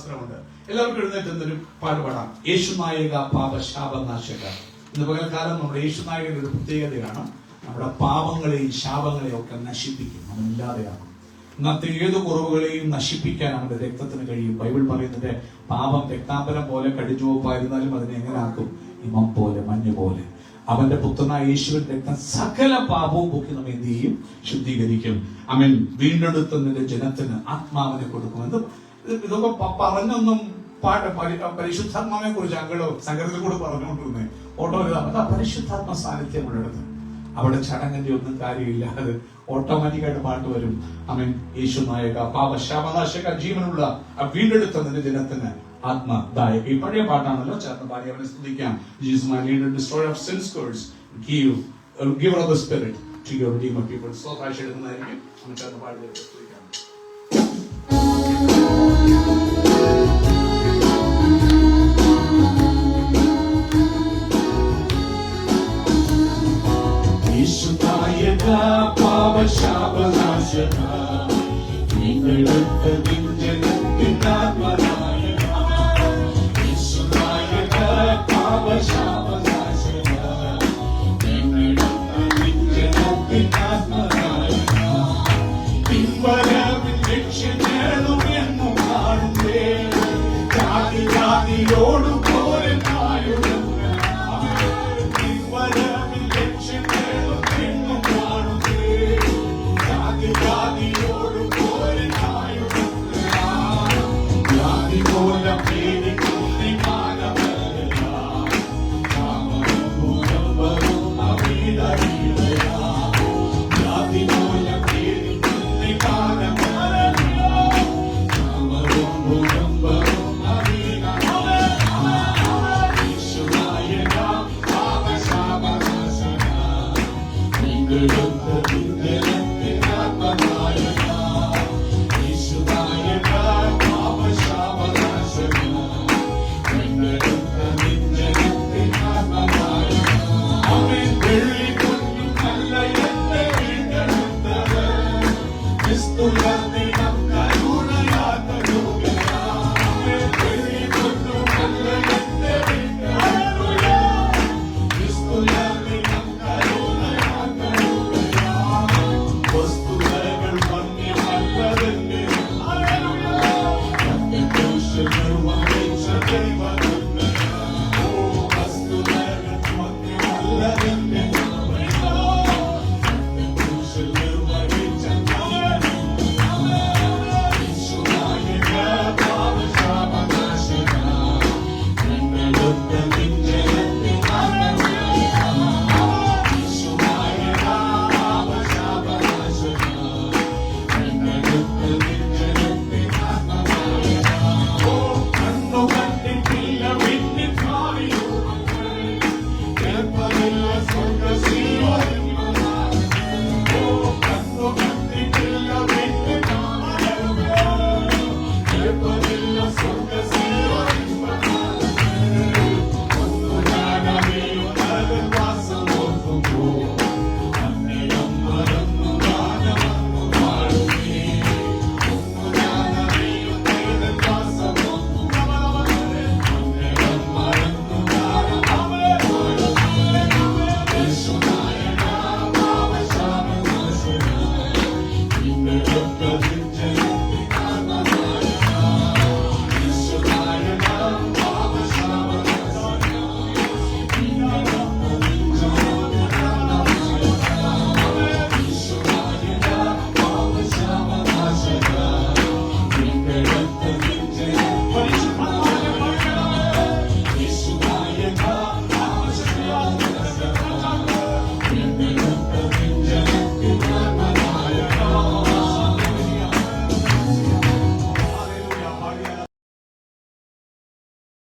അവസരമുണ്ട്. എല്ലാവർക്കും എഴുന്നേറ്റ് എന്നൊരു പാട്ട് പാടാം. യേശുനായക പാപശാപനാശക. ഇന്ന് പകൽക്കാലം നമ്മുടെ യേശുനായകന്റെ ഒരു പ്രത്യേകതയാണ്, നമ്മുടെ പാപങ്ങളെയും ശാപങ്ങളെയും ഒക്കെ നശിപ്പിക്കും. അവനില്ലാതെയാണ്. ഇന്നത്തെ ഏത് കുറവുകളെയും നശിപ്പിക്കാൻ അവന്റെ രക്തത്തിന് കഴിയും. ബൈബിൾ പറയുന്നത് പാപം രക്താംബരം പോലെ കടിച്ചുവപ്പായിരുന്നാലും അതിനെ എങ്ങനെ ആക്കും? ഹിമം പോലെ, മഞ്ഞ് പോലെ. അവന്റെ പുത്രനായ യേശുവിന്റെ രക്തം സകല പാപവും പൊക്കി നമ്മെ എന്ത് ചെയ്യും? ശുദ്ധീകരിക്കും. അവൻ വീണ്ടെടുത്തതിന്റെ ജനത്തിന് ആത്മാവിനെ കൊടുക്കുമെന്ന് ഇതൊക്കെ പറഞ്ഞൊന്നും പരിശുദ്ധാത്മാവിനെ കുറിച്ച് അങ്ങളോ സംഘത്തിൽ കൂടെ പറഞ്ഞുകൊണ്ടിരുന്നേ ഓട്ടോ അതാ പരിശുദ്ധാത്മ സാന്നിധ്യം ഉള്ളിടത്ത്. അവിടെ ചടങ്ങിന്റെ ഒന്നും കാര്യമില്ല. അത് ഓട്ടോമാറ്റിക്കായിട്ട് പാട്ട് വരും. അവൻ യേശുനായക പാപശാപനാശക, ജീവനുള്ള വീണ്ടെടുത്തതിന്റെ ജനത്തിന് ആത്മദായക. ഈ പഴയ പാട്ടാണല്ലോ, ചേർന്ന് പാടി അവനെ സ്തുതിക്കാം. Jesus my leader, destroyer of sin scourge, giver of the spirit to your redeemer people. So ഭാഷ എടുക്കുന്നതായിരിക്കും. നമുക്ക് ചേർന്ന് പാടി സ്തുതിക്കാം. യേശുനായക പാപശാപനാശക, വീണ്ടെടുത്തതിൻ ജനത്തിൻ ആത്മനായക. യേശുനായക പാപശാപനാശക, വീണ്ടെടുത്തതിൻ ജനത്തിൻ ആത്മനായക. പിൻവരവിൽ ലക്ഷ്യങ്ങളും എന്നും കാണുന്നേ, ജാതി ജാതിയോടു പോലെ പിൻവരവിൽ ലക്ഷ്യങ്ങളും എന്നും കാണുന്നേ, ജാതി ജാതിയോടു പോലെ ജാതി പോലെ പേടിക്കുന്ന മാനവരല്ല, മൂലം അവീടറിയ ജാതി പോലെ പേടിക്കുന്ന മാനവരല്ല, മൂലം Yes.